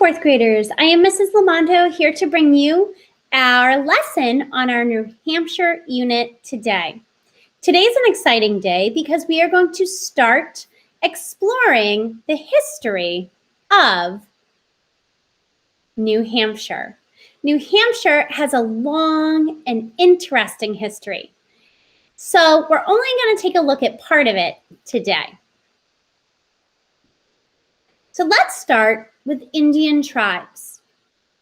fourth graders. I am Mrs. Lamonto here to bring you our lesson on our New Hampshire unit today. Today is an exciting day because we are going to start exploring the history of New Hampshire. New Hampshire has a long and interesting history. So we're only going to take a look at part of it today. So let's start with Indian tribes.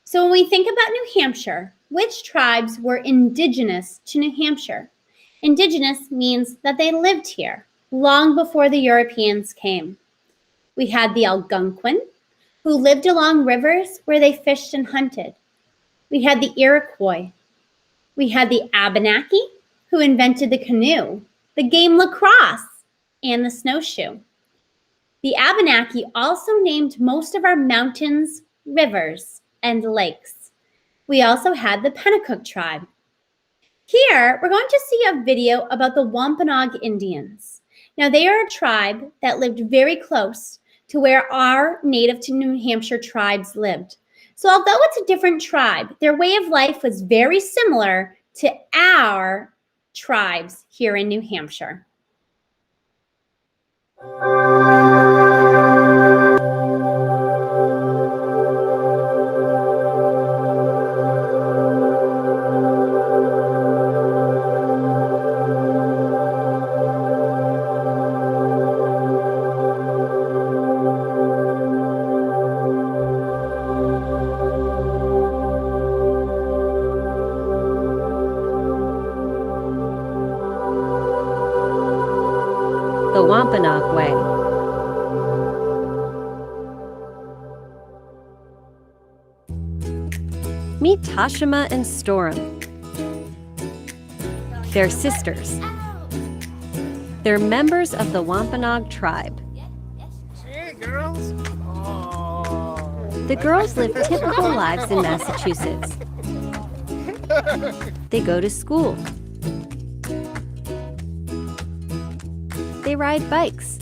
So when we think about New Hampshire, which tribes were indigenous to New Hampshire? Indigenous means that they lived here long before the Europeans came. We had the Algonquin, who lived along rivers where they fished and hunted. We had the Iroquois. We had the Abenaki, who invented the canoe, the game lacrosse, and the snowshoe. The Abenaki also named most of our mountains, rivers, and lakes. We also had the Pennacook tribe. Here, we're going to see a video about the Wampanoag Indians. Now, they are a tribe that lived very close to where our native to New Hampshire tribes lived. So although it's a different tribe, their way of life was very similar to our tribes here in New Hampshire. The Wampanoag way. Meet Tashima and Storm. They're sisters. They're members of the Wampanoag tribe. Hey, girls. The girls live typical lives in Massachusetts. They go to school. They ride bikes.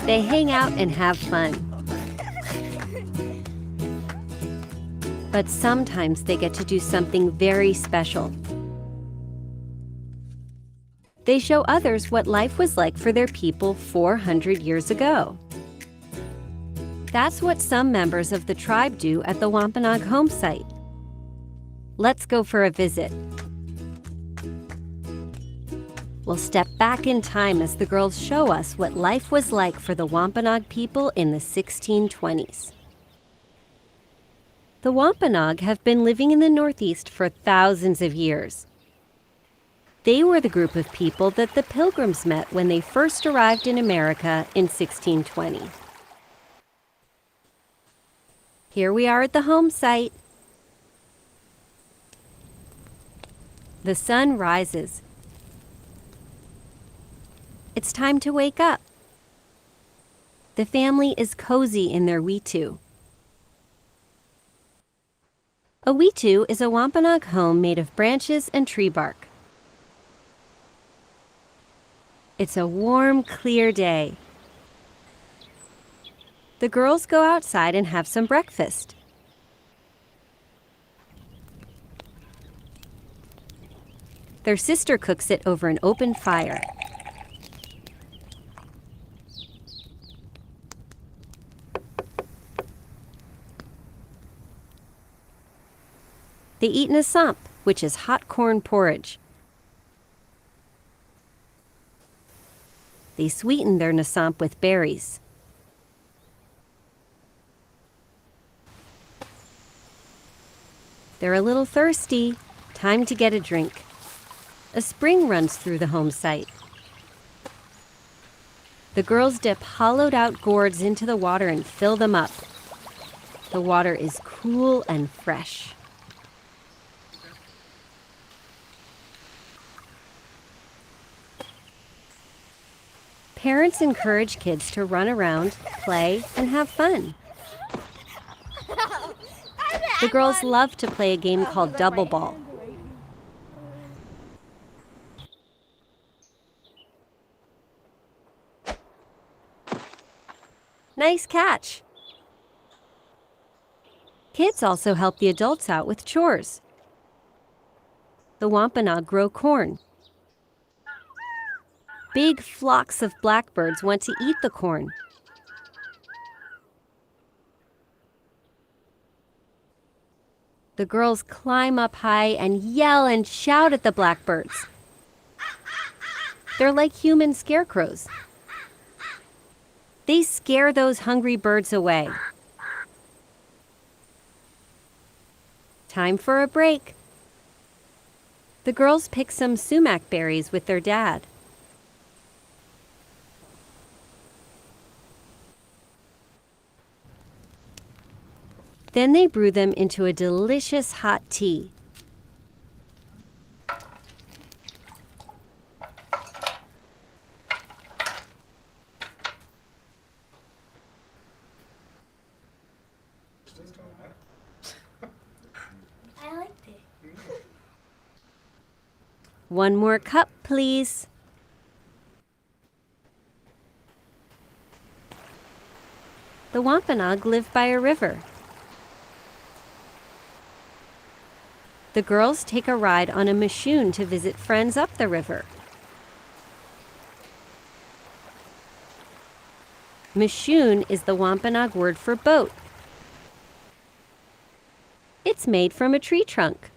They hang out and have fun. But sometimes they get to do something very special. They show others what life was like for their people 400 years ago. That's what some members of the tribe do at the Wampanoag home site. Let's go for a visit. We'll step back in time as the girls show us what life was like for the Wampanoag people in the 1620s. The Wampanoag have been living in the Northeast for thousands of years. They were the group of people that the Pilgrims met when they first arrived in America in 1620. Here we are at the home site. The sun rises. It's time to wake up. The family is cozy in their weetu. A weetu is a Wampanoag home made of branches and tree bark. It's a warm, clear day. The girls go outside and have some breakfast. Their sister cooks it over an open fire. They eat nassamp, which is hot corn porridge. They sweeten their nassamp with berries. They're a little thirsty. Time to get a drink. A spring runs through the home site. The girls dip hollowed-out gourds into the water and fill them up. The water is cool and fresh. Parents encourage kids to run around, play, and have fun. The girls love to play a game called double ball. Nice catch. Kids also help the adults out with chores. The Wampanoag grow corn. Big flocks of blackbirds want to eat the corn. The girls climb up high and yell and shout at the blackbirds. They're like human scarecrows. They scare those hungry birds away. Time for a break. The girls pick some sumac berries with their dad. Then they brew them into a delicious hot tea. I like it. One more cup, please. The Wampanoag live by a river. The girls take a ride on a machine to visit friends up the river. Machine is the Wampanoag word for boat. It's made from a tree trunk.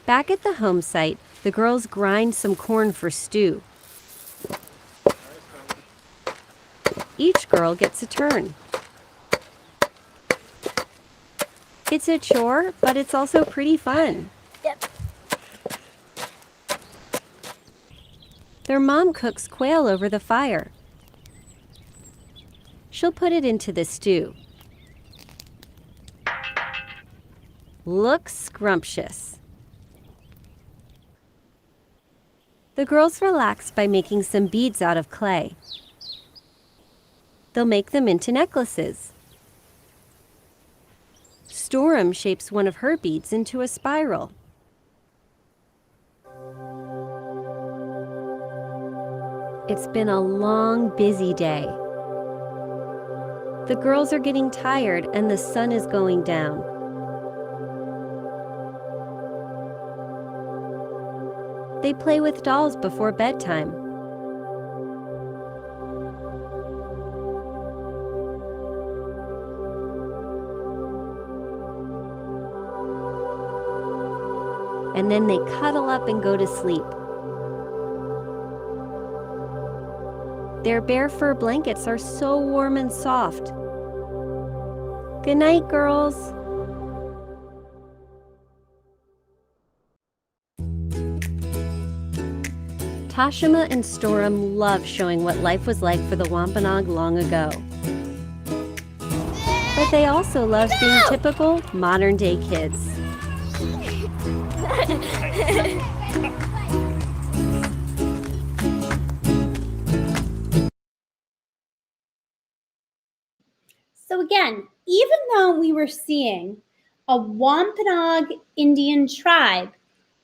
Back at the home site, the girls grind some corn for stew. Each girl gets a turn. It's a chore, but it's also pretty fun. Yep. Their mom cooks quail over the fire. She'll put it into the stew. Looks scrumptious. The girls relax by making some beads out of clay. They'll make them into necklaces. Storm shapes one of her beads into a spiral. It's been a long, busy day. The girls are getting tired and the sun is going down. They play with dolls before bedtime. And then they cuddle up and go to sleep. Their bear fur blankets are so warm and soft. Good night, girls. Tashima and Storum love showing what life was like for the Wampanoag long ago. But they also love being typical modern-day kids. So again, even though we were seeing a Wampanoag Indian tribe,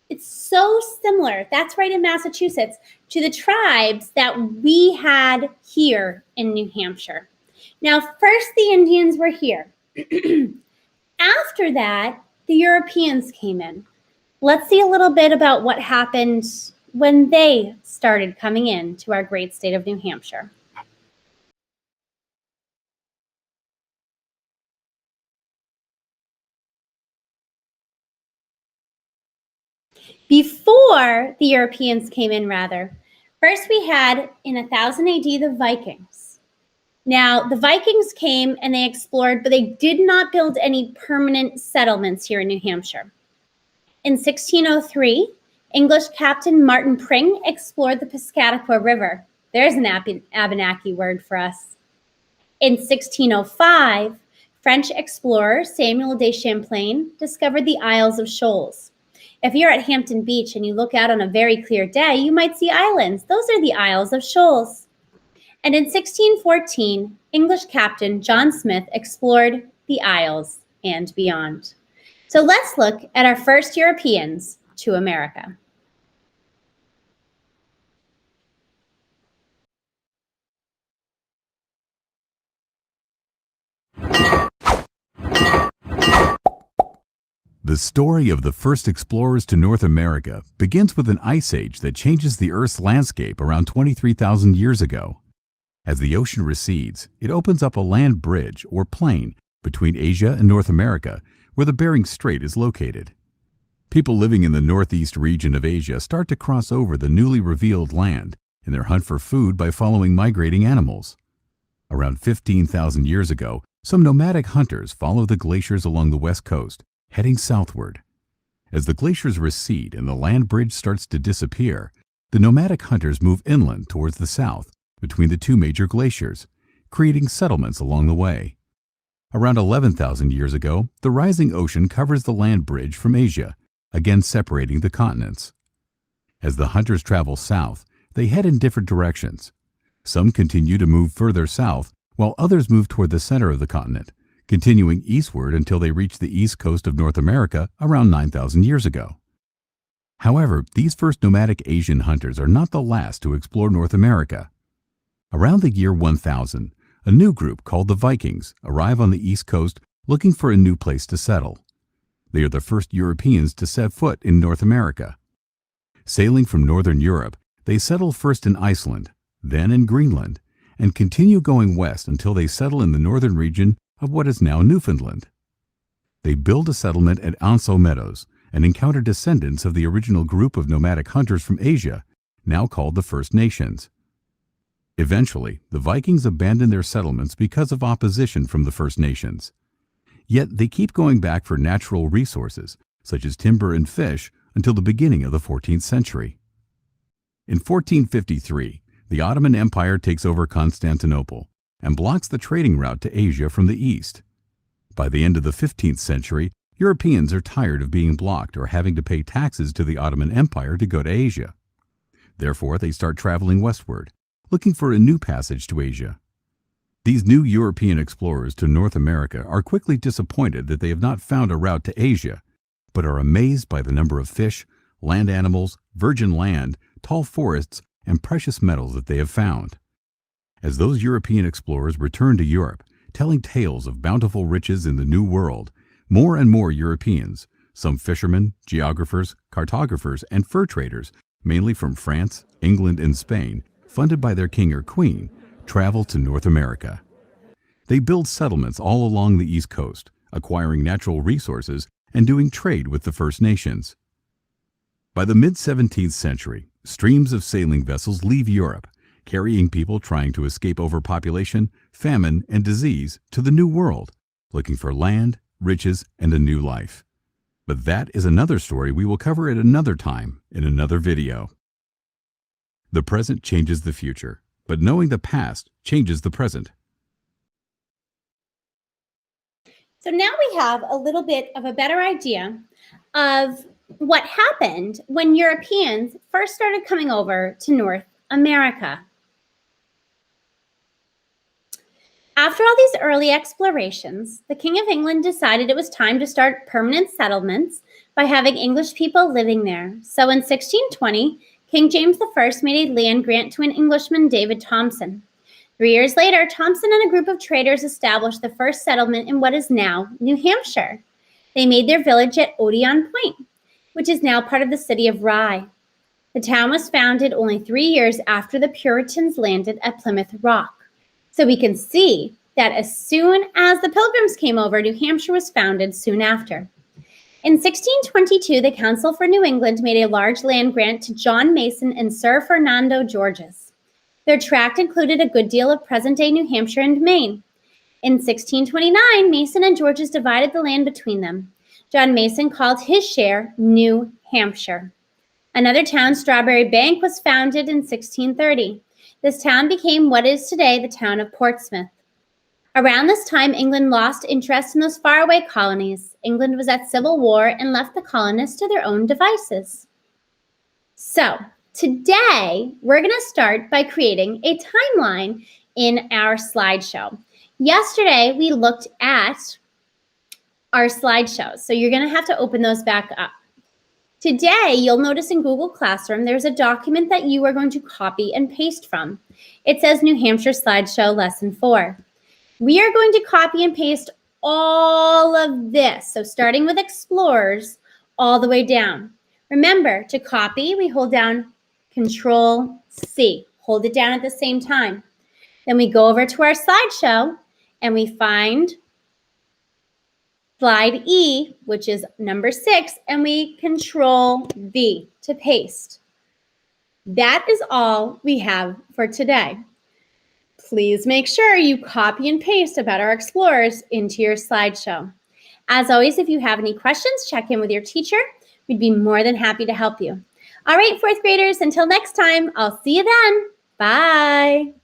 it's so similar, that's right in Massachusetts, to the tribes that we had here in New Hampshire. Now, first the Indians were here. After that, the Europeans came in. Let's see a little bit about what happened when they started coming in to our great state of New Hampshire. Before the Europeans came in, first we had, in 1000 AD, the Vikings. Now, the Vikings came and they explored, but they did not build any permanent settlements here in New Hampshire. In 1603, English Captain Martin Pring explored the Piscataqua River. There's an Abenaki word for us. In 1605, French explorer Samuel de Champlain discovered the Isles of Shoals. If you're at Hampton Beach and you look out on a very clear day, you might see islands. Those are the Isles of Shoals. And in 1614, English Captain John Smith explored the Isles and beyond. So let's look at our first Europeans to America. The story of the first explorers to North America begins with an ice age that changes the Earth's landscape around 23,000 years ago. As the ocean recedes, it opens up a land bridge or plain between Asia and North America, where the Bering Strait is located. People living in the northeast region of Asia start to cross over the newly revealed land in their hunt for food by following migrating animals. Around 15,000 years ago, some nomadic hunters follow the glaciers along the west coast, heading southward. As the glaciers recede and the land bridge starts to disappear, the nomadic hunters move inland towards the south between the two major glaciers, creating settlements along the way. Around 11,000 years ago, the rising ocean covers the land bridge from Asia, again separating the continents. As the hunters travel south, they head in different directions. Some continue to move further south, while others move toward the center of the continent, continuing eastward until they reach the east coast of North America around 9,000 years ago. However, these first nomadic Asian hunters are not the last to explore North America. Around the year 1000, a new group called the Vikings arrive on the east coast looking for a new place to settle. They are the first Europeans to set foot in North America. Sailing from northern Europe, they settle first in Iceland, then in Greenland, and continue going west until they settle in the northern region of what is now Newfoundland. They build a settlement at Anso Meadows and encounter descendants of the original group of nomadic hunters from Asia, now called the First Nations. Eventually, the Vikings abandon their settlements because of opposition from the First Nations. Yet they keep going back for natural resources, such as timber and fish, until the beginning of the 14th century. In 1453, the Ottoman Empire takes over Constantinople and blocks the trading route to Asia from the east. By the end of the 15th century, Europeans are tired of being blocked or having to pay taxes to the Ottoman Empire to go to Asia. Therefore, they start traveling westward, looking for a new passage to Asia. These new European explorers to North America are quickly disappointed that they have not found a route to Asia, but are amazed by the number of fish, land animals, virgin land, tall forests, and precious metals that they have found. As those European explorers return to Europe, telling tales of bountiful riches in the New World, more and more Europeans, some fishermen, geographers, cartographers, and fur traders, mainly from France, England, and Spain, funded by their king or queen, travel to North America. They build settlements all along the East Coast, acquiring natural resources and doing trade with the First Nations. By the mid-17th century, streams of sailing vessels leave Europe, carrying people trying to escape overpopulation, famine, and disease to the New World, looking for land, riches, and a new life. But that is another story we will cover at another time in another video. The present changes the future, but knowing the past changes the present. So now we have a little bit of a better idea of what happened when Europeans first started coming over to North America. After all these early explorations, the King of England decided it was time to start permanent settlements by having English people living there. So in 1620, King James I made a land grant to an Englishman, David Thompson. 3 years later, Thompson and a group of traders established the first settlement in what is now New Hampshire. They made their village at Odeon Point, which is now part of the city of Rye. The town was founded only 3 years after the Puritans landed at Plymouth Rock. So we can see that as soon as the Pilgrims came over, New Hampshire was founded soon after. In 1622, the Council for New England made a large land grant to John Mason and Sir Fernando Georges. Their tract included a good deal of present-day New Hampshire and Maine. In 1629, Mason and Georges divided the land between them. John Mason called his share New Hampshire. Another town, Strawberry Bank, was founded in 1630. This town became what is today the town of Portsmouth. Around this time, England lost interest in those faraway colonies. England was at civil war and left the colonists to their own devices. So, today, we're going to start by creating a timeline in our slideshow. Yesterday, we looked at our slideshows, so you're going to have to open those back up. Today, you'll notice in Google Classroom, there's a document that you are going to copy and paste from. It says New Hampshire Slideshow Lesson 4. We are going to copy and paste all of this. So starting with explorers all the way down. Remember, to copy, we hold down Control C. Hold it down at the same time. Then we go over to our slideshow and we find slide E, which is number 6, and we Control V to paste. That is all we have for today. Please make sure you copy and paste about our explorers into your slideshow. As always, if you have any questions, check in with your teacher. We'd be more than happy to help you. All right, 4th graders, until next time, I'll see you then. Bye.